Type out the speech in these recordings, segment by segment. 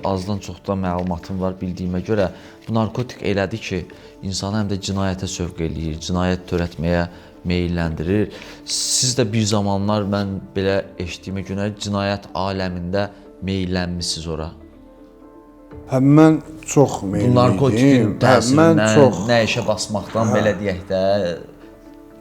azdan çoxdan məlumatım var bildiyimə görə, bu narkotik elədi ki, insanı həm də cinayətə sövq eləyir, cinayət törətməyə meylləndirir. Siz də bir zamanlar mən belə eşitdiyimə görə cinayət aləmində meyllənmisiniz ora. Mən çox meyilliydim. Bu narkotikin təsirindən, nə işə basmaqdan belə deyək də,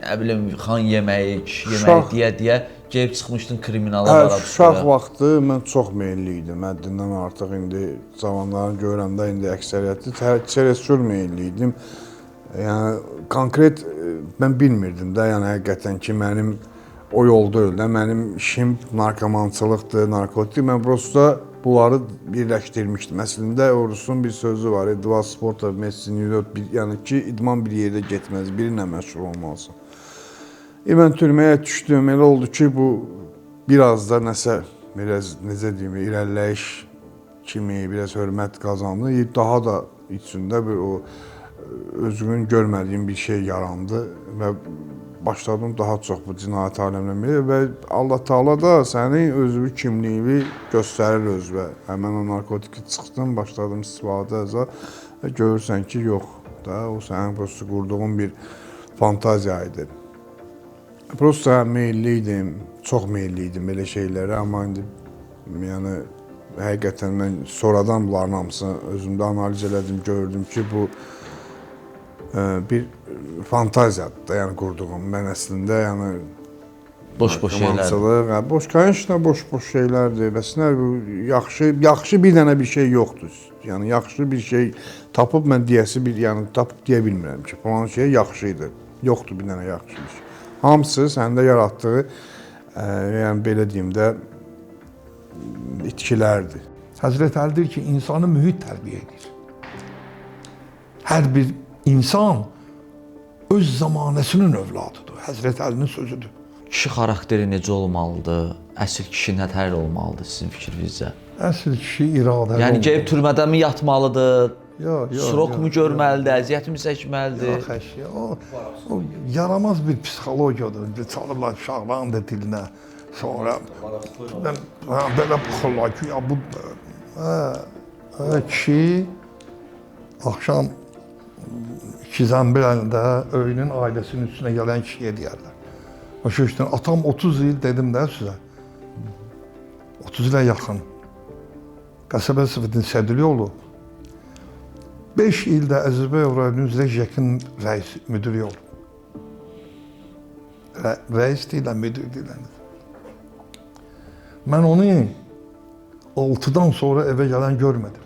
nə bilim, xan yeməyi, kişi yeməyi deyə gəlib çıxmışdın kriminala vara Uşaq vaxtı mən çox meyilliydim. Həddindən artıq indi cavanların görəndə indi əksəriyyəti çerezkur meyilliydim. Yəni konkret mən bilmirdim də, yəni həqiqətən ki, mənim o yolda öldü. Mənim işim narkomançılıqdır, narkotik. Mən prosta bunları birləşdirmişdim. Əslində Orusun bir sözü var. Dva sporta vmесте не идет. Yəni ki, idman bir yerdə getməz, birinlə məşğul olmalısan. Mən türməyə düşdüm, elə oldu ki, bu biraz da nəsə, necə deyim, irəliləyiş kimi, biraz hörmət qazandı. Daha da içində bir o özümün görmədiyim bir şey yarandı və başladım daha çox bu cinayət aləmləməyə və Allah Taala da sənin özünü kimliyini göstərir özünə. Həmən o narkotiki çıxdım, başladım istifadə və görürsən ki, yox da, o sənin prosta qurduğun bir fantaziya idi. Prosta meyilliydim, çox meyilliydim belə şeylərə, amma indi yəni həqiqətən mən sonradan bunların hamısını özümdə analiz elədim, gördüm ki, bu bir fantaziyadır da, yəni qurduğum. Mən əslində yəni boş-boş şeylərdir. Boş конечно, boş-boş şeylərdir. Bəs nə yaxşı bir dənə bir şey yoxdur. Yəni yaxşı bir şey tapıb mən deyəsi bir, yəni tapıb deyə bilmirəm ki, falan şey yaxşı idi. Yoxdur bir dənə yaxşı bir şey. Hamısı səndə yaratdığı, yəni belə deyim də, itkilərdir. Həzrət Əli deyir ki, insanı mühit tərbiyə edir. Hər bir insan öz zamanəsinin övladıdır. Həzrət Əlinin sözüdür. Kişi xarakteri necə olmalıdır? Əsl kişi nətər olmalıdır sizin fikrinizcə? Əsl kişi iradəli olmalıdır. Yəni gəlib türmədə mi yatmalıdır? Yox, Surok mu görməlidir, əziyyət mi çəkməlidir? Yox, əşya, o yaramaz bir psixologiyadır. Çalırlar uşaqların da dilinə. Sonra belə baxırlar ki, ya bu kişi axşam 2 zəmbil əlində öyünün ailəsinin üstünə gələn kişiyə deyərlər. Başa düşdün, atam 30 il dedim də sizə. 30 ilə yaxın. Qəsəbə Sıfıdın sədrli olub. 5 ildə Əzərbaycan rayonunun üzrə JEK-in müdürü olub. Rəis deyilən, müdür deyilən. Mən onu 6-dan sonra evə gələn görmədim.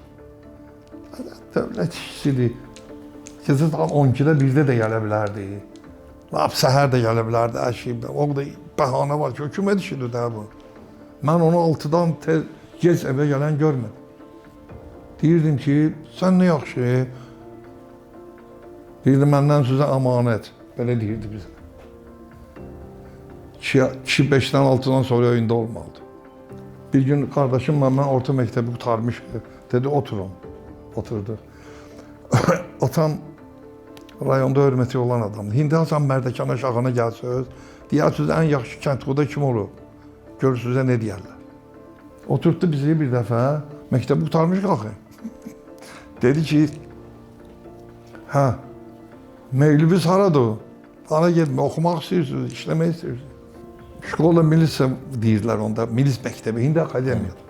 Dövlət işçisidir. Gecə tam 12-də 1-də də gələ bilərdi. Lap səhər də gələ bilərdi, hər şey. O da bəhanə var ki, hökumət işidir də bu. Mən onu 6-dan gec evə gələn görmədim. Deyirdim ki, sən nə yaxşı, deyirdim, məndən sizə əmanət, belə deyirdi bizə. Kişi 5-dən 6-dan sonra öyündə olmalıdır. Bir gün qardaşım mən orta məktəbi qutarmışdı, dedi oturun, oturdu. Atam rayonda hörməti olan adamdır. İndi Hasan Mərdəkan aşağına gəlsiniz, deyərsiniz, ən yaxşı kəndxuda kim olub? Görürsünüzə nə deyərlər. Oturtdu bizi bir dəfə, məktəbi qutarmış qalxın. Dedi ki, hə, meyliniz haradır? Hara getmə, oxumaq istəyirsiniz, işləmək istəyirsiniz. Şkola milisiya deyirlər onda, milis məktəbi, indi akademiyadır.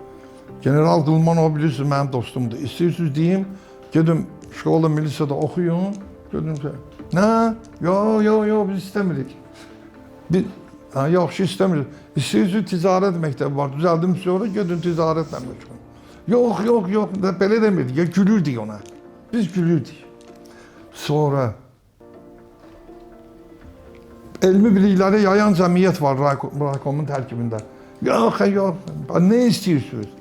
General Qılmanov bilirsiniz, mənim dostumdur. İstəyirsiniz deyim, gedim şkola milisiyada oxuyun, gördüm ki, nə? Yox, biz istəmirik. Yaxşı istəmirik. İstəyirsiniz ticarət məktəbi var, düzəldim sonra, gedin ticarətlə məşğul. Yox, belə demirdik, ya gülürdük ona. Biz gülürdük. Sonra elmi bilikləri yayan cəmiyyət var raykomun tərkibində. Yox, nə istəyirsiniz?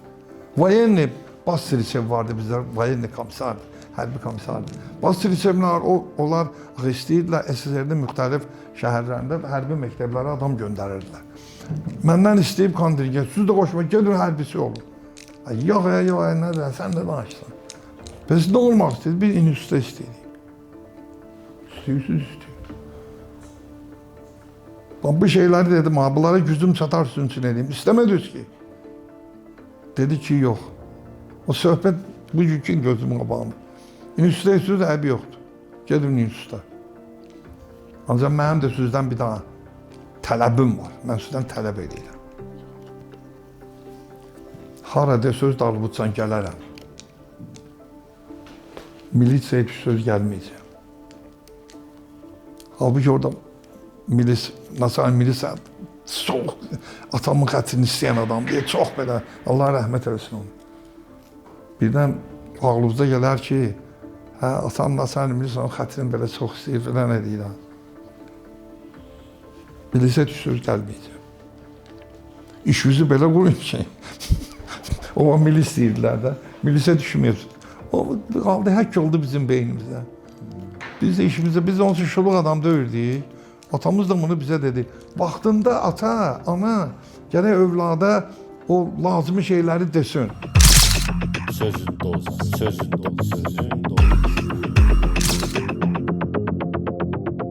Voyenni Basilisev vardı bizdə, voyenni komissardı, hərbi komissardı. Basilisevlər, onlar istəyirdilər SSR-də müxtəlif şəhərlərində hərbi məktəblərə adam göndərirdilər. Məndən istəyib kontingent, siz də qoşma, gedin hərbisi olun. Yox, nədir, sən də danışsan. Biz nə olmaq istəyirik? Bir institutda istəyirik. İstəyirsiniz. Bu şeyləri dedim, bunlara gücüm çatar üçün edeyim. İstəmədiniz ki. Dedi ki, yox. O söhbət bu gün gözümün qabağında. İnstitutda söz əbi yoxdur. Gedim institutda. Ancaq mənim də sizdən bir daha tələbim var. Mən sizdən tələb edirəm. Harada söz dalıbıtsan gələrəm. Milisiyaya bir söz gəlməyəcəm. Halbuki orada milisiya çox atamın xətrini istəyən adam deyə çox belə Allah rəhmət eləsin onu. Birdən ağlınıza gələr ki, hə atam Nasır milisiyanın xətrini belə çox istəyir falan edir. Milisiyaya söz gəlməyəcəm. İşinizi belə qoyun ki, o milis deyirdilər də, milisiya düşməyəcək. O qaldı, həkk oldu bizim beynimizdə. Biz də işimizdə, biz də onsuz şuluq adam deyirdik. Atamız da bunu bizə dedi. Vaxtında ata, ana, gərək övlada o lazımi şeyləri desin. Sözün dozu, sözün dozu, sözün dozu.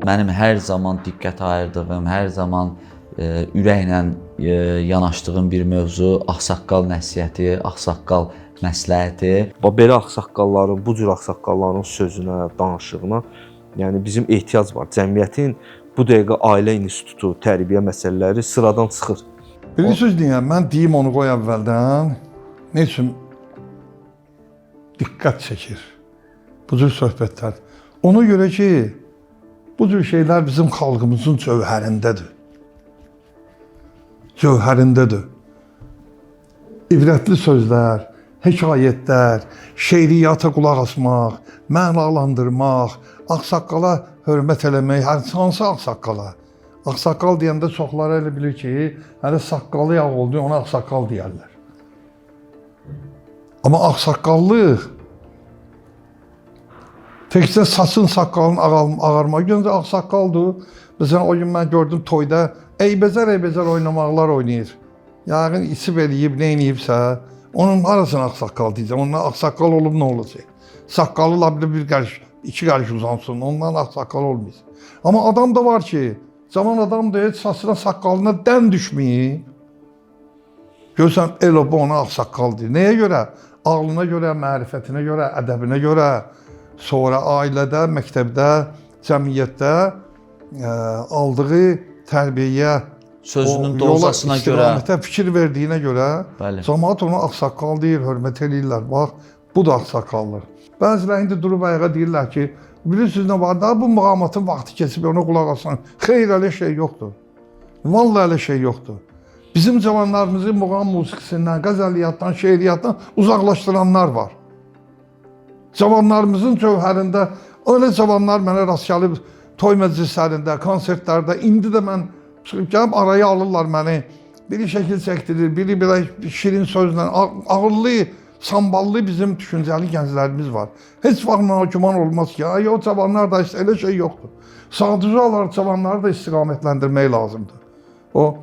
Mənim hər zaman diqqət ayırdığım, hər zaman ürəklə yanaşdığım bir mövzu ağsaqqal nəsihəti, ağsaqqal məsləhəti. Belə ağsaqqalların, bu cür ağsaqqalların sözünə, danışığına, yəni bizim ehtiyac var. Cəmiyyətin bu dəqiqə ailə institutu, tərbiyə məsələləri sıradan çıxır. Bilirsiniz niyə? Mən deyim onu qoy əvvəldən. Ne üçün diqqət çəkir bu cür söhbətlər? Ona görə ki, bu cür şeylər bizim xalqımızın cövhərindədir. Cövhərindədir. İbrətli sözlər, hekayətlər, şeiriyyata qulaq asmaq, mənalandırmaq, ağsaqqala hörmət eləmək, hansı ağsaqqala? Ağsaqqal deyəndə çoxları elə bilir ki, hələ saqqalı yağ oldu, ona ağsaqqal deyərlər. Amma ağsaqqallıq təkcə saçın saqqalın ağarmaq görüncə ağsaqqaldır. Məsələn, o gün mən gördüm toyda eybəcər oynamaqlar oynayır. Yəqin isib eləyib, nə eləyibsə, onun arasına ağsaqqal deyəcəm. Ondan ağsaqqal olub nə olacaq? Saqqalı labda bir qarış, iki qarış uzansın, ondan ağsaqqal olmayacaq. Amma adam da var ki, cavan adam da heç saçına saqqalına dən düşməyib. Görsən, el-oba ona ağsaqqal deyir. Nəyə görə? Ağlına görə, mərifətinə görə, ədəbinə görə, sonra ailədə, məktəbdə, cəmiyyətdə aldığı tərbiyə, Sözünün dozasına görə, istiqamətə fikir verdiyinə görə cəmaət ona ağsaqqal deyir, hörmət edirlər. Bax, bu da ağsaqqaldır. Bəziləri indi durub ayağa deyirlər ki, bilirsiniz nə var da, bu muğamatın vaxtı keçib ona qulaq asın. Xeyr, elə şey yoxdur. Vallahi elə şey yoxdur. Bizim cavanlarımızı muğam musiqisindən, qəzəliyyatdan, şeiriyyatdan uzaqlaşdıranlar var. Cavanlarımızın cövhərində, öyle cavanlar mənə rast gəlib toy məclislərində, konsertlərdə, indi də mən çıxıb gəlib araya alırlar məni. Biri şəkil çəkdirir, biri belə şirin sözlə, ağıllı, samballı bizim düşüncəli gənclərimiz var. Heç vaxt nacuman olmaz ki, ay o cavanlar da elə şey yoxdur. Sadəcə olaraq cavanları da istiqamətləndirmək lazımdır. O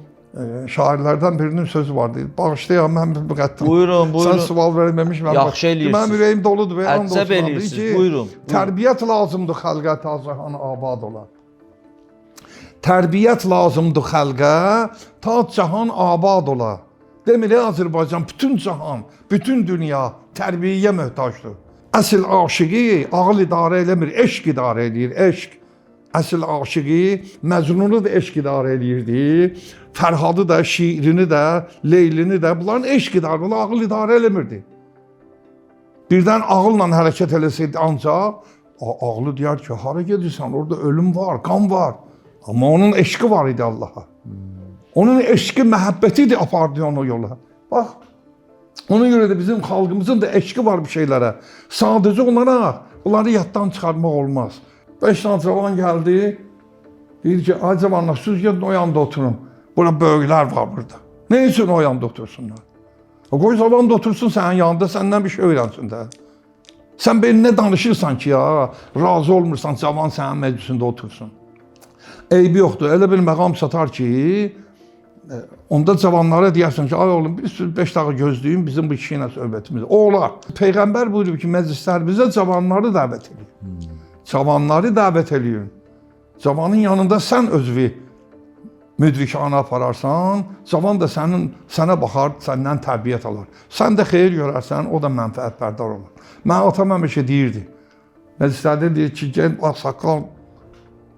şairlərdən birinin sözü vardı. Bağışlayam, mən bir müqəddəm. Buyurun. Sən sual verməmiş, Yaxşı eləyirsiniz. Mənim ürəyim doludur. Əcəb eləyirsiniz, buyurun. Tərbiyyət lazımdır xalqa, tacahan abad ola. Tərbiyyət lazımdır xalqa, tacahan abad ola. Demir, Azərbaycan, bütün cahan, bütün dünya tərbiyəyə möhtacdır. Əsl aşıqı ağıl idarə eləmir, eşq idarə edir, eşq. Əsl aşıqı Məcnunu da eşq idarə eləyirdi. Fərhadı da, şiirini də, Leylini də, bunların eşq idarə, bunlar ağıl idarə eləmirdi. Birdən ağılla hərəkət eləsəydi ancaq, ağlı deyər ki, hara gedirsən, orada ölüm var, qan var. Amma onun eşqi var idi Allaha. Onun eşqi, məhəbbəti idi, apardı onu yola. Bax, ona görə də bizim xalqımızın da eşqi var bir şeylərə. Sadəcə olaraq bunları yaddan çıxarmaq olmaz. 5 tane cavan geldi. Dedi ki, ay cavanlar, siz gidin o yanda oturun. Burada böyükler var burada. Ne için o yanda otursunlar? O koy cavan da otursun senin yanında, senden bir şey öğrensin de. Sen benimle danışırsan ki ya, razı olmursan cavan senin meclisinde otursun. Eybi yoktur. Öyle bir məqam satar ki, onda cavanlara deyərsən ki, ay oğlum, bir 5 dakika gözlüyün bizim bu kişi ilə söhbətimiz. Olar. Peyğəmbər buyurur ki, məclislərimizə cavanları dəvət edin. Cavanları dəvət eləyin. Cavanın yanında sən özünü müdrikana apararsan, cavan da sənə baxar, səndən tərbiyyət alar. Sən də xeyir görərsən, o da mənfəətbərdar olur. Mən atam həmişə deyirdi. Məclislərdə deyir ki, gəl ağsaqqal,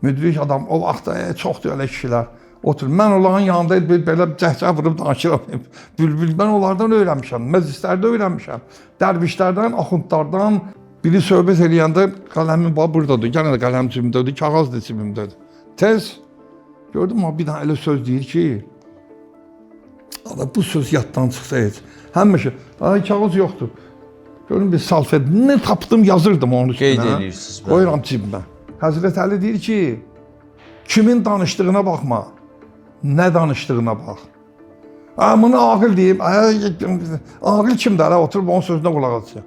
müdrik adam, o vaxtda çoxdur elə kişilər. Otur. Mən onların yanında belə cəhcə vurub danışıram. Bülbül, mən onlardan öyrənmişəm. Məclislərdə öyrənmişəm. Dərvişlərdən, axundlardan biri söhbət eləyəndə qələmin bax buradadır. Yenə də qələm cibimdədir, kağız da cibimdədir. Tez gördüm ama bir dənə elə söz deyir ki, bu söz yaddan çıxsa heç. Həmişə, ay kağız yoxdur. Görün bir salfet, nə tapdım yazırdım onun üstünə. Qeyd edirsiniz. Qoyuram cibimə. Həzrət Əli deyir ki, kimin danışdığına baxma, nə danışdığına bax. Bunu ağıl deyim, ağıl kimdir? Oturub onun sözünə qulaq asacaq.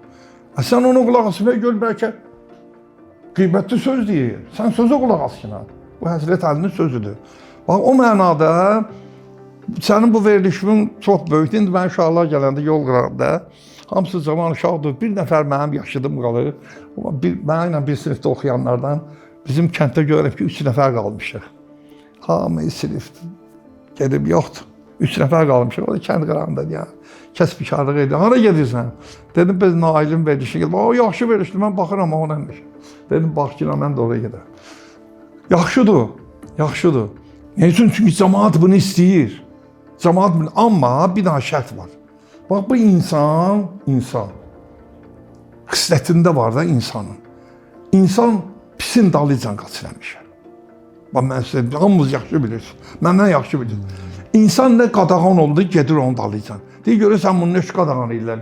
Sən ona qulaq asmaya gör, bəlkə qiymətli söz deyir. Sən sözə qulaq as ki, bu Həzrət Əlinin sözüdür. Bax, o mənada sənin bu verilişin çox böyükdür. İndi mən uşaqlar gələndə yol qıranda, hamısı cavan uşaqdır. Bir nəfər mənim yaşıdım qalır. Mənimlə bir sinifdə oxuyanlardan bizim kənddə görürəm ki, 3 nəfər qalmışıq. Hamı sinif gedib yoxdur. 3 nəfər qalmışıq. O da kənd qırağındadır ya. Kəsb bikarlıq edir. Hara gedirsən? Dedim, biz Nailin verilişi gedir. O, yaxşı verilişdir, mən baxıram ona neymiş. Dedim, bax ki, mən də oraya gedərəm. Yaxşıdır, yaxşıdır. Ne üçün? Çünki cəmaat bunu istəyir. Cəmaat bunu, amma bir dənə şərt var. Bax, bu insan, xislətində var da insanın. İnsan pisin dalıcan qaçır həmişə. Bax, mən sizə, hamımız yaxşı bilirsiniz. Məndən yaxşı bilirsiniz. İnsan nə qadağan oldu, gedir onu dalıcan. Deyir, görürsən, bunu nöş qadağan edirlər.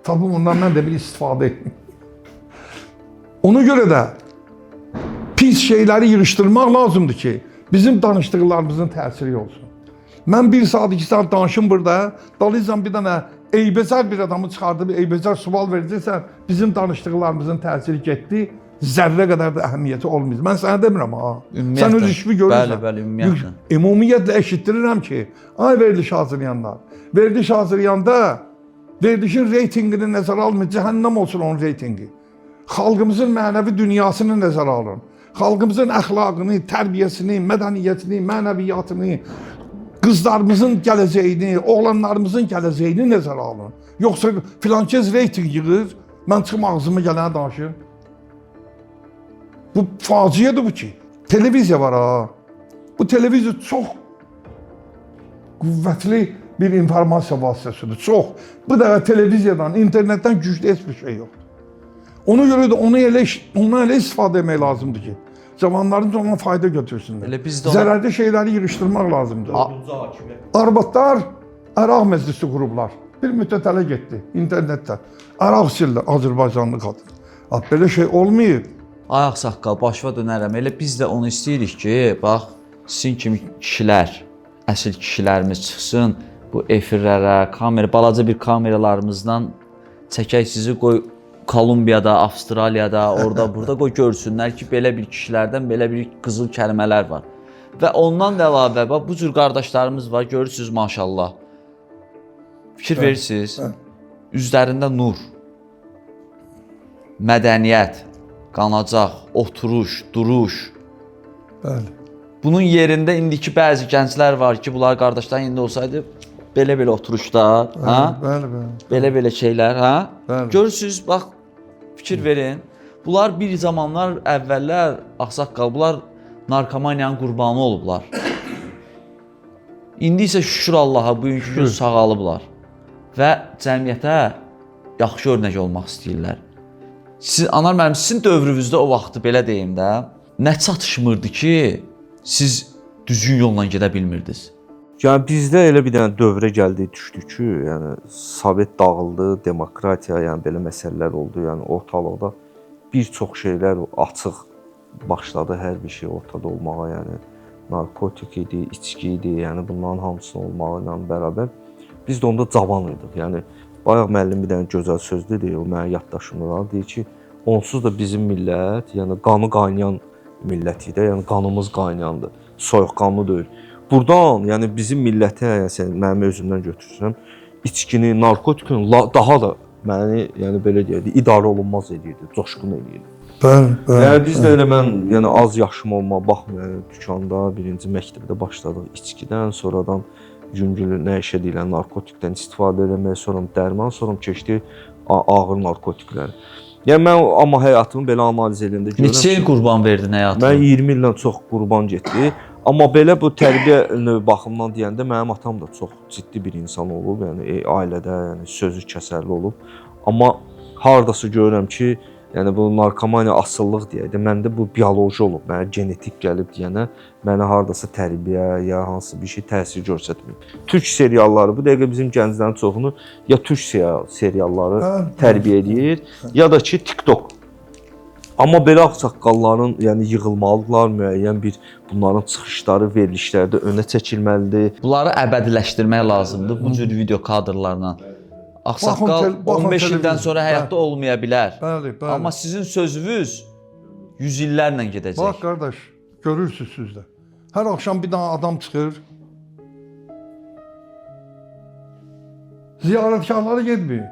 Tapım ondan mən də bir istifadə edin. Ona görə də pis şeyləri yığışdırmaq lazımdır ki, bizim danışdıqlarımızın təsiri olsun. Mən 1 saat, 2 saat danışım burada, dalıcan bir dənə eybəcər bir adamı çıxardıb, eybəcər sual verəcəksən, bizim danışdıqlarımızın təsiri getdi, zərrə qədər də əhəmiyyəti olmayacaq. Mən sənə demirəm, ha. Sən öz işimi görürsən. Bəli, ümumiyyətlə. Ümumiyyətlə eşitdirirəm ki, ay veriliş hazırlayanlar, veriliş hazırlayanda verilişin reytingini nəzərə almayın, cəhənnəm olsun onun reytingi. Xalqımızın mənəvi dünyasını nəzərə alın. Xalqımızın əxlaqını, tərbiyəsini, mədəniyyətini, mənəviyyatını, qızlarımızın gələcəyini, oğlanlarımızın gələcəyini nəzərə alın. Yoxsa filankez reyting yığır, mən çıxım ağzıma gələnə danışım. Bu faciədir bu ki. Televiziya var ha. Bu televiziya çox qüvvətli bir informasiya vasitəsidir. Çox. Bu da televiziyadan, internetdən güclü heç bir şey yoxdur. Ona görə də ona elə istifadə etmək lazımdır ki, cavanların da ona fayda götürsünlər. Zərərli şeyləri yığışdırmaq lazımdır. Arvadlar əraq məclisi qurublar. Bir müddət ələ getdi internetdə. Əraq sillər Azərbaycanlı qadın. Belə şey olmayıb. Ay ağsaqqal, başva dönərəm. Elə biz də onu istəyirik ki, bax, sizin kimi kişilər, əsl kişilərimiz çıxsın bu efirlərə, balaca bir kameralarımızdan çəkək sizi, qoy Kolumbiyada, Avstraliyada, orada, burada qoy görsünlər ki, belə bir kişilərdən belə bir qızıl kəlmələr var. Və ondan da əlavə, bax, bu cür qardaşlarımız var, görürsünüz maşallah. Fikir verirsiniz, üzlərində nur, mədəniyyət, qanacaq, oturuş, duruş. Bəli. Bunun yerində indiki bəzi gənclər var ki, bunlar qardaşların yerində olsaydı, belə-belə oturuşlar, ha? Bəli. Belə-belə şeylər, ha? Bəli. Görürsünüz, bax, fikir verin. Bunlar bir zamanlar, əvvəllər, ağsaqqal, bunlar narkomaniyanın qurbanı olublar. İndi isə şükür Allaha, bugünkü gün sağalıblar. Və cəmiyyətə yaxşı örnək olmaq istəyirlər. Anar müəllim, sizin dövrünüzdə o vaxtı belə deyim də, nə çatışmırdı ki, siz düzgün yolla gedə bilmirdiniz? Yəni bizdə elə bir dənə dövrə gəldik, düşdük ki, yəni Sovet dağıldı, demokratiya, yəni belə məsələlər oldu, yəni ortalıqda bir çox şeylər açıq başladı, hər bir şey ortada olmağa, yəni narkotik idi, içki idi, yəni bunların hamısının olmağı ilə bərabər biz də onda cavan idik. Yəni bayaq müəllim bir dənə gözəl söz dedi, o mənim yaddaşımda var, deyir ki, onsuz da bizim millət, yəni qanı qaynayan millət idi, yəni qanımız qaynayandı, soyuqqanlı deyil. Burdan, yəni bizim millətə, yəni sən mənim özümdən götürsəm, içkini, narkotikini daha da Məni yəni belə deyirdi, idarə olunmaz edirdi, coşqun edirdi. Bəli, Yəni biz də elə mən yəni az yaşım olma baxmayaraq dükanda birinci məktəbdə başladıq içkidən, sonradan yüngül nə işə deyilən narkotikdən istifadə etməyə, sonra dərman, sonra keçdi ağır narkotiklərə. Yəni mən amma həyatımı belə analiz edəndə görürəm. Neçə il qurban verdin həyatına? Mən 20 ildən çox qurban getdi. Amma belə bu tərbiyə baxımından deyəndə mənim atam da çox ciddi bir insan olub, yəni ailədə yəni sözü kəsərli olub. Amma hardasa görürəm ki, yəni bu narkomaniya asıllıq deyək də, məndə bu bioloji olub, mənə genetik gəlib deyənə, mənə hardasa tərbiyə ya hansı bir şey təsir göstərmir. Türk serialları bu dəqiqə bizim gənclərin çoxunu ya türk serialları tərbiyə edir, ya da ki TikTok. Amma belə ağsaqqalların yəni yığılmalıdırlar, müəyyən bir bunların çıxışları, verilişlərdə önə çəkilməlidir. Bunları əbədiləşdirmək lazımdır bu cür video kadrlarla. Ağsaqqal 15 ildən sonra həyatda olmaya bilər. Bəli, bəli. Amma sizin sözünüz 100 illərlə gedəcək. Bax qardaş, görürsüz siz də. Hər axşam bir dənə adam çıxır. Ziyarətkarları getmir.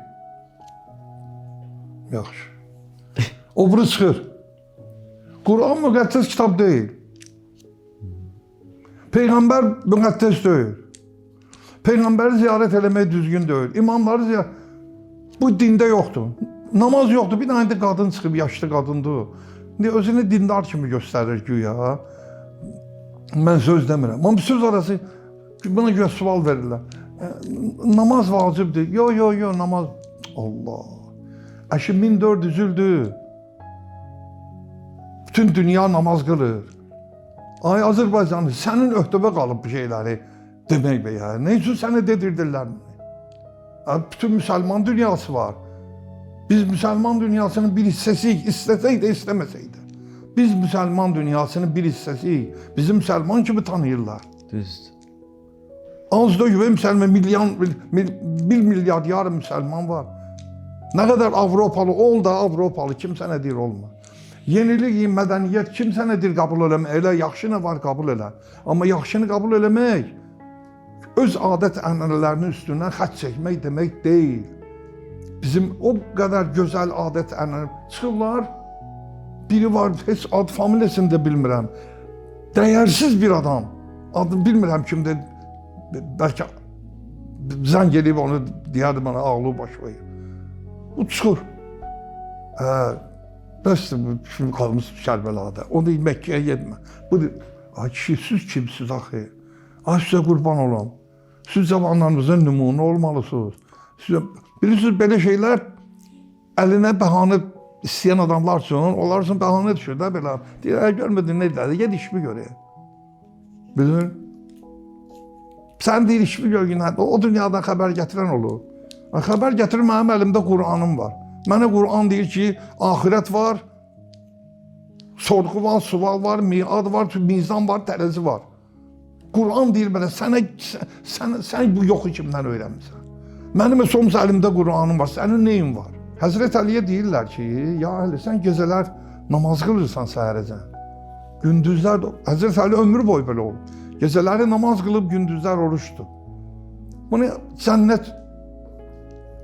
Yaxşı. O biri çıxır. Quran müqəddəs kitab deyil. Peyğəmbər müqəddəs deyil. Peyğəmbəri ziyarət eləmək düzgün deyil. İmamları ziyarət... Bu dində yoxdur. Namaz yoxdur. Bir dənə də qadın çıxıb, yaşlı qadındır. Özünü dindar kimi göstərir güya. Mən söz demirəm. Amma söz arası buna görə sual verirlər. Namaz vacibdir. Yo, namaz... Allah. Əşi 1400 ildir. Bütün dünya namaz qılır. Ay Azərbaycanlı, sənin öhdəbə qalıb bu şeyləri demək be ya. Ne üçün səni dedirdirlər? Bütün müsəlman dünyası var. Biz müsəlman dünyasının bir hissəsiyik, istəsək də istəməsək də. Biz müsəlman dünyasının bir hissəsiyik. Bizi müsəlman kimi tanıyırlar. Düzdür. Az da güvey müsəlman, 1 milyar yarım müsəlman var. Nə qədər Avropalı ol da Avropalı, kimsə nə deyir olma. Yenilik, mədəniyyət kimsə nə deyir qəbul eləmək, elə yaxşı nə var qəbul elə. Amma yaxşını qəbul eləmək, öz adət ənənələrinin üstündən xətt çəkmək demək deyil. Bizim o qədər gözəl adət ənənə çıxırlar, biri var, heç ad familiyasını da bilmirəm. Dəyərsiz bir adam, adını bilmirəm kimdir, bəlkə zəng edib onu deyərdi mənə ağlı başlayır. Bu çıxır. Bəsdir, şimdi qalmış Kərbəlada. Onu deyil, Məkkəyə gedmə. Bu deyil, ay kişi, siz kimsiz axı? Ay sizə qurban olam. Siz zamanlarınızın nümunə olmalısınız. Bilirsiniz, belə şeylər əlinə bəhanə istəyən adamlar üçün, onlar üçün bəhanə düşür də belə. Deyir, görmədin nə deyir, ged işimi görək. Bilir? Sən deyir, işimi görək, o dünyadan xəbər gətirən olur. Xəbər gətirir, mənim əlimdə Qur'anım var. Mənə Qur'an deyir ki, axirət var, sorğu var, sual var, miad var, mizan var, tərəzi var. Qur'an deyir belə, sən bu yoxu kimdən öyrənmirsən? Mənim somuz əlimdə Qur'anım var, sənin neyin var? Həzrət Əliyə deyirlər ki, ya Əli, sən gecələr namaz qılırsan səhərəcən. Gündüzlər, Həzrət Əli ömrü boyu belə olub. Gecələri namaz qılıb, gündüzlər oruçdur. Bunu cənnət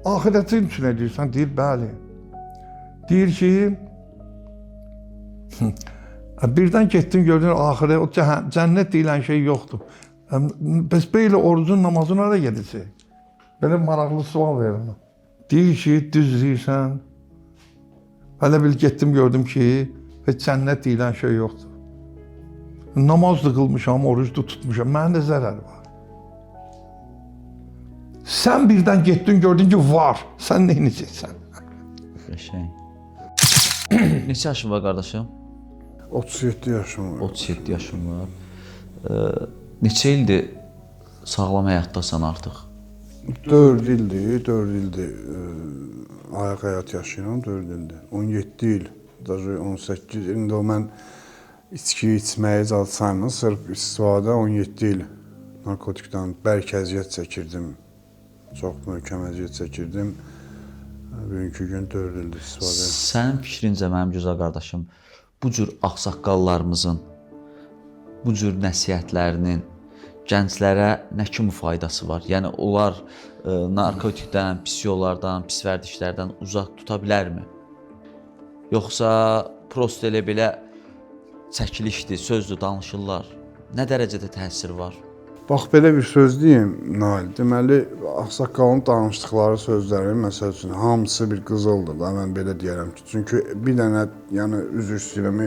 ahirətin üçün edirsən, deyir, bəli. Deyir ki, birdən getdin, gördün, ahirət, o cənnət deyilən şey yoxdur. Bəs belə orucun, namazın hara gedəcək? Belə maraqlı sual verir. Deyir ki, düz deyirsən. Hələ bil getdim, gördüm ki, heç cənnət deyilən şey yoxdur. Namaz da qılmışam, oruç da tutmuşam, məndə zərər var. Sən birdən getdin, gördün ki, var. Sən nə edəcəksən? Qəşəng. Neçə yaşın var qardaşım? 37 yaşım var. 37 yaşım var. Neçə ildir sağlam həyatdasan artıq? 4 ildir ayaq həyat yaşayıram, 4 ildir. 17 il, даже 18 il. İndi o mən içki içməyi saymın, sırf istifadə 17 il narkotikdən bərk əziyyət çəkirdim. Çox möhkəm əziyyət çəkirdim. Bugünkü gün 4 ildir istifadə. Sənin fikrincə mənim gözəl qardaşım, bu cür ağsaqqallarımızın bu cür nəsihətlərinin gənclərə nə kimi faydası var? Yəni onlar narkotikdən, pis yollardan, pis vərdişlərdən uzaq tuta bilərmi? Yoxsa prosta elə belə çəkilişdir, sözdür, danışırlar. Nə dərəcədə təsir var? Bax belə bir söz deyim, Nail. Deməli, ağsaqqalın danışdıqları sözlərin məsəl üçün hamısı bir qızıldır da, mən belə deyərəm ki. Çünki bir dənə, yəni üzr istəyirəm,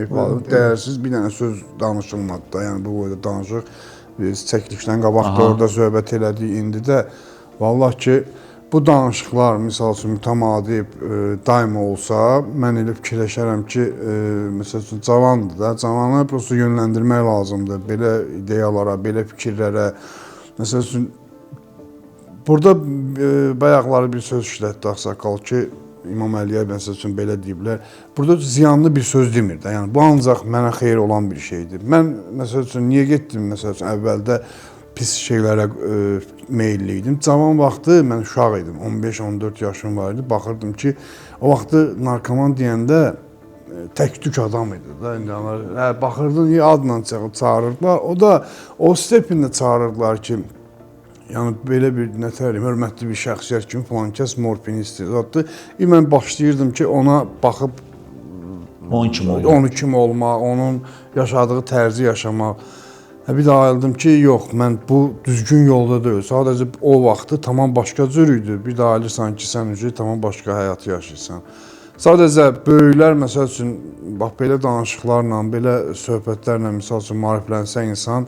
dəyərsiz bir dənə söz danışılmadı da. Yəni bu boyda danışıq. Biz çəkilişdən qabaq da orada söhbət elədik. İndi də vallahi ki, bu danışıqlar misal üçün mütəmadi daim olsa, mən elə fikirləşərəm ki, məsəl üçün cavandır da, cavanları prosta yönləndirmək lazımdır belə ideyalara, belə fikirlərə. Məsəl üçün burada bayaqları bir söz işlətdi ağsaqqal ki, İmam Əliyə məsəl üçün belə deyiblər. Burada ziyanlı bir söz demir də. Yəni bu ancaq mənə xeyir olan bir şeydir. Mən məsəl üçün niyə getdim məsəl üçün əvvəldə pis şeylərə meyilli idim. Cavan vaxtı mən uşaq idim. 15-14 yaşım var idi. Baxırdım ki, o vaxtı narkoman deyəndə tək-tük adam idi da. İndi baxırdın, adla çağırırdılar. O da o stepində çağırırdılar ki, yəni belə bir nətərim, hörmətli bir şəxsiyyət kimi falan kəs morfin istəyirdi. Mən başlayırdım ki, ona baxıb onun kimi olmaq, onun yaşadığı tərzi yaşamaq. Bir də ayıldım ki, yox, mən bu düzgün yolda deyil. Sadəcə o vaxtı tamam başqa cür idi. Bir də ayılırsan ki, sən tamam başqa həyatı yaşayırsan. Sadəcə böyüklər, məsəl üçün, bax, belə danışıqlarla, belə söhbətlərlə, misal üçün, maariflənsə insan,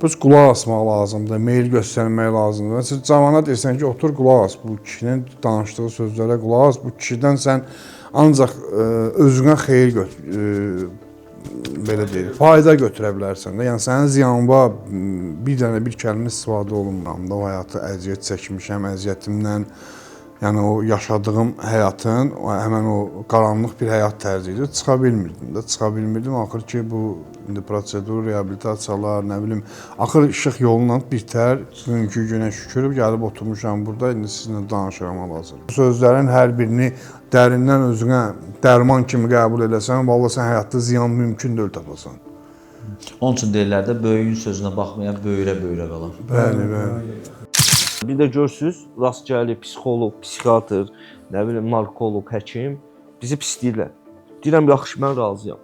biz qulaq asmaq lazımdır, meyil göstərmək lazımdır. Məsələn, cavana deyirsən ki, otur qulaq as, bu kişinin danışdığı sözlərə qulaq as, bu kişidən sən ancaq özünə xeyir belə deyil, fayda götürə bilərsən də. Yəni sənin ziyanva bir dənə bir kəlmə istifadə olunmuram da, o həyatı əziyyət çəkmişəm, əziyyətimdən, yəni o yaşadığım həyatın, həmən o qaranlıq bir həyat tərzi idi, çıxa bilmirdim də, çıxa bilmirdim. Axır ki, bu indi prosedur, reabilitasiyalar, nə bilim, axır işıq yolla bitər, bugünkü günə şükür, gəlib oturmuşam burada, indi sizinlə danışıram hal-hazırda. Bu sözlərin hər birini dərindən özünə dərman kimi qəbul eləsən, vallahi sən həyatda ziyan mümkün deyil tapasan. Onun üçün deyirlər də, böyüyün sözünə baxmayan böyürə-böyürə qalar. Bəli, bəli. Bir də görürsüz, rast gəlir psixoloq, psixiatr, nə bilim, narkoloq, həkim bizi pisləyirlər. Deyirəm, yaxşı, mən razıyam.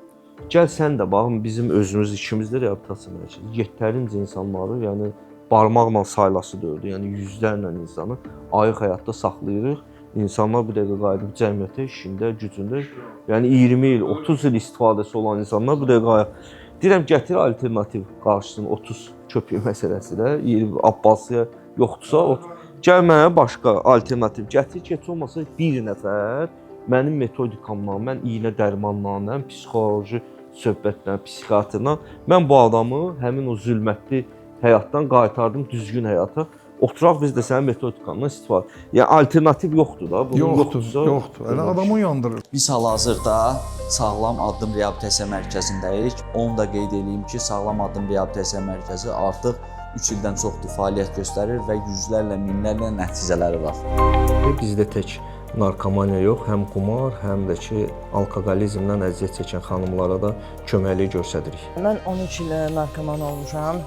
Gəl sən də, baxın, bizim özümüz ikimizdə reabilitasiya mərkəzi. Yetərincə insanları, yəni barmaqla sayılası deyildi. Yəni yüzlərlə insanı ayıq həyatda saxlayırıq. İnsanlar bir dəqiqə qayıdıb cəmiyyətə, işində, gücündə, yəni 20 il, 30 il istifadəsi olan insanlar bir dəqiqə qayıdıb. Deyirəm, gətir alternativ qarşısın 30 köpük məsələsi də, Abbasiyə yoxdursa, gəl mənə başqa alternativ gətir ki, heç olmasa bir nəfər mənim metodikamla, mən iynə dərmanla, psixoloji söhbətlə, psixiatrla mən bu adamı həmin o zülmətli həyatdan qaytardım düzgün həyata. Oturaq biz də sənin metodikandan istifadə. Yəni alternativ yoxdur da. Yoxdur. Elə adamı uyandırır. Biz hal-hazırda Sağlam Addım Reabilitasiya Mərkəzindəyik. Onu da qeyd edeyim ki, Sağlam Addım Reabilitasiya Mərkəzi artıq 3 ildən çoxdur fəaliyyət göstərir və yüzlərlə, minlərlə nəticələri var. Bizdə tək narkomaniya yox, həm qumar, həm də ki, alkoqolizmdən əziyyət çəkən xanımlara da köməklik göstəririk. Mən 13 il narkoman olmuşam.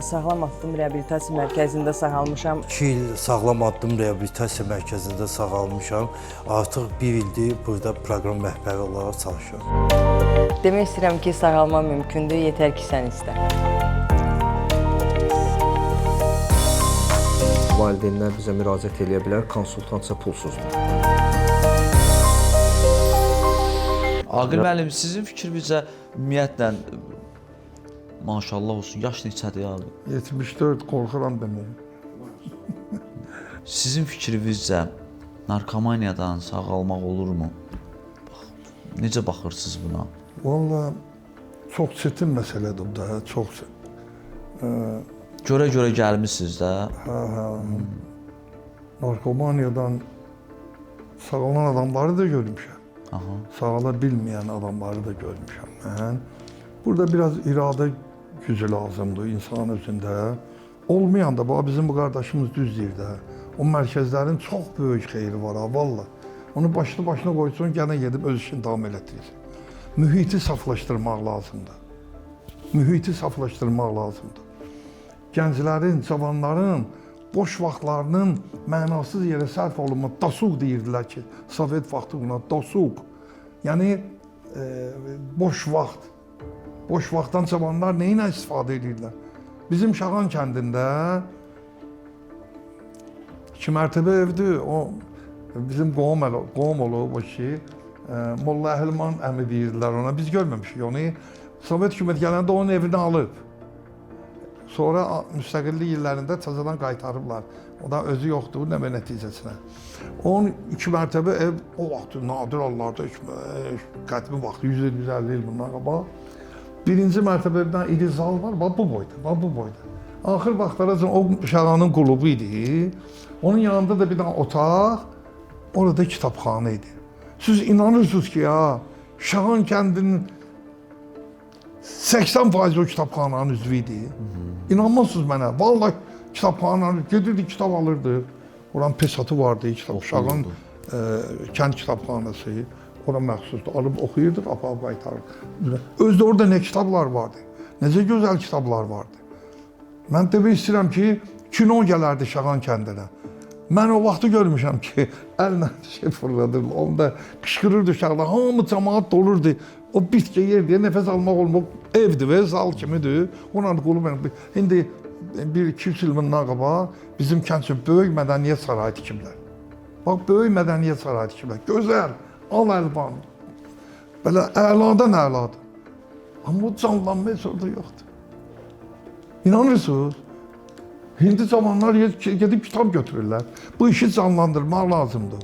Sağlam Addım Reabilitasiya Mərkəzində sağalmışam. 2 il Sağlam Addım Reabilitasiya Mərkəzində sağalmışam. Artıq 1 ildir burada proqram rəhbəri olaraq çalışıram. Demək istəyirəm ki, sağalma mümkündür, yetər ki, sən istə. Valideynlər bizə müraciət edə bilər, konsultasiya pulsuzdur. Aqil müəllim, sizin fikrinizcə ümumiyyətlə maşallah olsun, yaş neçədir ya? 74, qorxuram deməyə. Sizin fikrinizcə narkomaniyadan sağalmaq olurmu? Necə baxırsınız buna? Vallahi çox çətin məsələdir da, çox çətin. Görə-görə gəlmisiniz də. Narkomaniyadan sağalan adamları da görmüşəm. Sağala bilməyən adamları da görmüşəm mən. Burada biraz iradə gücü lazımdır insan özündə. Olmayan da, bizim bu qardaşımız düz deyir də. O mərkəzlərin çox böyük xeyri var ha, valla. Onu başına qoysun, gələn gedib öz işini davam elətdirir. Mühiti saflaşdırmaq lazımdır. Mühiti saflaşdırmaq lazımdır. gənclərin, cavanların boş vaxtlarının mənasız yerə sərf olunma, dasuq deyirdilər ki, Sovet vaxtı buna dasuq. Yəni boş vaxt. Boş vaxtdan cavanlar nə ilə istifadə edirlər? Bizim Şahan kəndində 2 mərtəbə evdir. O bizim qohum olub o ki, Molla Əhliman əmi deyirdilər ona. Biz görməmişik onu. Sovet hökuməti gələndə onun evini alıb. Sonra müstəqillik illərində təzədən qaytarıblar. O da özü yoxdur, nə bir nəticəsinə. Onun 2 mərtəbə ev o vaxt nadir hallarda qədimi vaxt 150 il bundan qabaq. Birinci mərtəbədən iri zal var, bu boyda. Axır vaxtlara o Şahanın qulubu idi. Onun yanında da bir dənə otaq, orada kitabxana idi. Siz inanırsınız ki ya, Şahan kəndinin 80% o kitabxananın üzvü idi. İnanmazsınız mənə. Vallahi kitabxananın gedirdi, kitab alırdı. Oranın pesatı vardı, Şahan kənd kitabxanası. Ora məxsusdur. Alıb oxuyurduq, aparıb qaytarırıq. Özdə orada nə kitablar vardı. Necə gözəl kitablar vardı. Mən demək istəyirəm ki, kino gələrdi Şahan kəndinə. Mən o vaxtı görmüşəm ki, əllə fırladır, onda qışqırırdı uşaqlar, hamı cəmaat dolurdu. O bitki yerdir, nəfəs almaq olmaq evdir və zal kimidir. Onun qolu mənim. İndi 1-2 il bundan qabaq bizim kənd üçün böyük mədəniyyət sarayı tikiblər. Bax, böyük mədəniyyət sarayı tikiblər. Gözəl, al-əlvan. Belə əladan əladır. Amma o canlanma heç orada yoxdur. İnanırsınız? Hindi cavanlar gedib kitab götürürlər. Bu işi canlandırmaq lazımdır.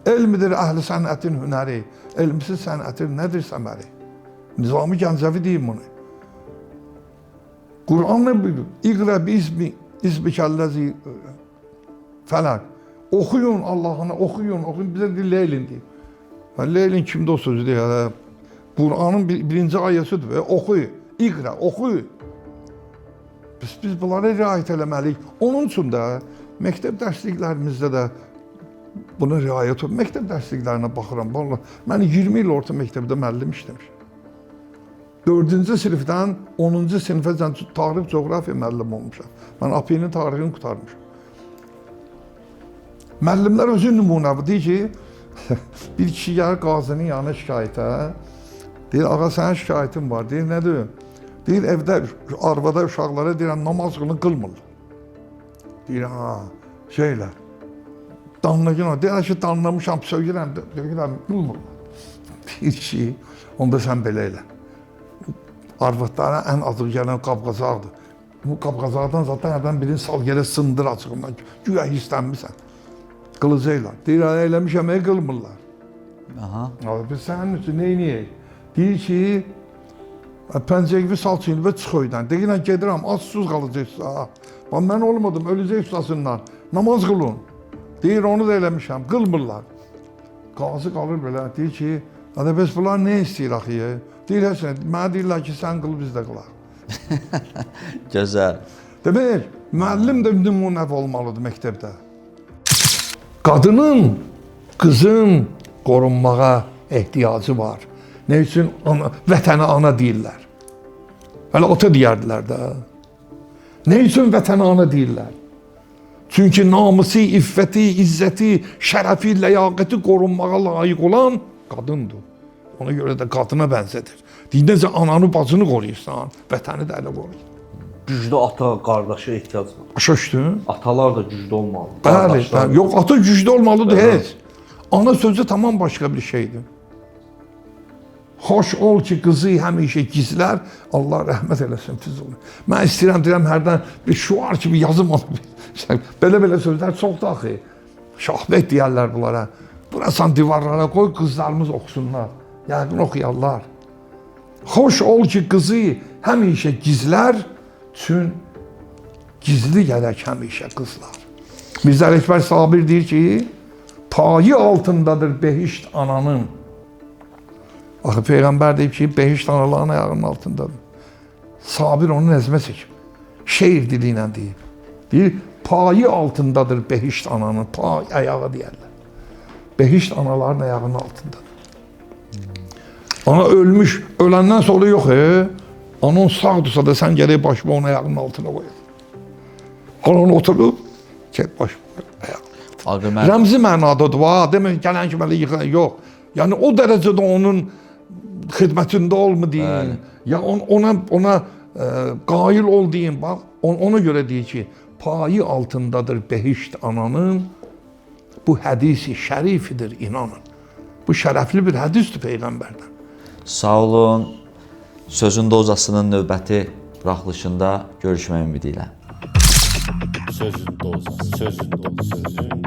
Elmidir əhli sənətin hünəri, elmsiz sənətin nədir səməri? Nizami Gəncəvi deyim bunu. Quran nə buyurur? İqrə ismi kəlləzi fələk. Oxuyun Allah'ına, oxuyun. Bizə deyir Leylin deyir. Leylin kimdə o sözü deyir? Quranın birinci ayəsidir və oxuy, İqrə, oxuy. Biz bunlara riayət eləməliyik. Onun üçün də məktəb dərsliklərimizdə də buna riayət olub. Məktəb dərsliklərinə baxıram. Mən 20 il orta məktəbdə müəllim işləmişəm. 4-cü sinifdən 10-cu sinifə tarix, coğrafiya müəllim olmuşam. Mən APİ-nin tarixini qurtarmışam. Müəllimlər özü nümunəvi deyir ki, bir kişi gəlir qazinin yanına şikayətə. Deyir, ağa sənin şikayətin var. Deyir, nədir? Deyir, evdə, arvada uşaqlara deyirəm, namaz qılmırlar. Deyir, şeylər, danlayın, deyir ki, danlamışam, söyləyirəm, qılmırlar. Deyir ki, onda sən belə elə. Arvadlara ən azıq gələn qab-qazaqdır. Bu qab-qazaqdan zaten birinin sal gələ sındır açığından, güya hissənmirsən. Qılıcı elə. Deyir, eləmişəm, qılmırlar. Biz sənin üçün neyniyək? Deyir ki, pəncəqvi sal çiynivə çıxöydən. Deyirəm, gedirəm, az susuz qalacaqsa. Mən olmadım, öləcək ustasından. Namaz qılın. Deyir, onu da eləmişəm, qılmırlar. Qazı qalır belə, deyir ki, bəs bunlar nə istəyir axı? Deyir, mənə deyirlər ki, sən qıl, biz də qılaq. Gözəl. Demək, müəllim də nümunəvi olmalıdır məktəbdə. Qadının, qızın qorunmağa ehtiyacı var. Nə üçün vətəni ana deyirlər? Hələ ota deyərdilər də. Nə üçün vətəni ana deyirlər? Çünki namusi, iffəti, izzəti, şərəfi, ləyaqəti qorunmağa layiq olan qadındır. Ona görə də qadına bənzədir. Deyir, necə ananı, bacını qoruyursan, vətəni də elə qoruyur. Güclü ata, qardaşa ehtiyac var. Başa düşdün? Atalar da güclü olmalı. Bəli, yox, ata güclü olmalıdır heç. Ana sözü tamam başqa bir şeydir. Xoş ol ki, qızı həmişə gizlər, Allah rəhmət eləsin Füzuli. Mən istəyirəm, deyirəm, hərdən bir şuar kimi yazım onu. Belə-belə sözlər çoxdur axı. Şahbət deyərlər bunlara. Burasan divarlara qoy, qızlarımız oxusunlar. Yəqin oxuyarlar. Xoş ol ki, qızı həmişə gizlər, üçün gizli gələk həmişə qızlar. Mirzə Ələkbər Sabir deyir ki, payı altındadır behişt ananın. Axı, Peyğəmbər deyib ki, behişt analarının ayağının altındadır. Sabir onu nəzmə çəkib. Şeir dili ilə deyib. Deyir, payı altındadır behişt ananın, pay ayağı deyərlər. Behişt anaların ayağının altındadır. Ana ölmüş, öləndən sonra yox, anan sağdursa da sən gələk başımı onun ayağının altına qoyur. Qalan oturub, baş. Aqil müəllim, Rəmzi mənadadır, demək gələn kimi elə yıxa, yox. Yəni o dərəcədə onun xidmətində olmu deyin, ya ona qail ol deyin, bax, ona görə deyir ki, payı altındadır behişt ananın, bu hədisi şərifidir, inanın. Bu şərəfli bir hədisdir Peyğəmbərdən. sağ olun. Sözün dozasının növbəti buraxılışında görüşmək ümidi ilə. Sözün dozası, sözün dozası, sözün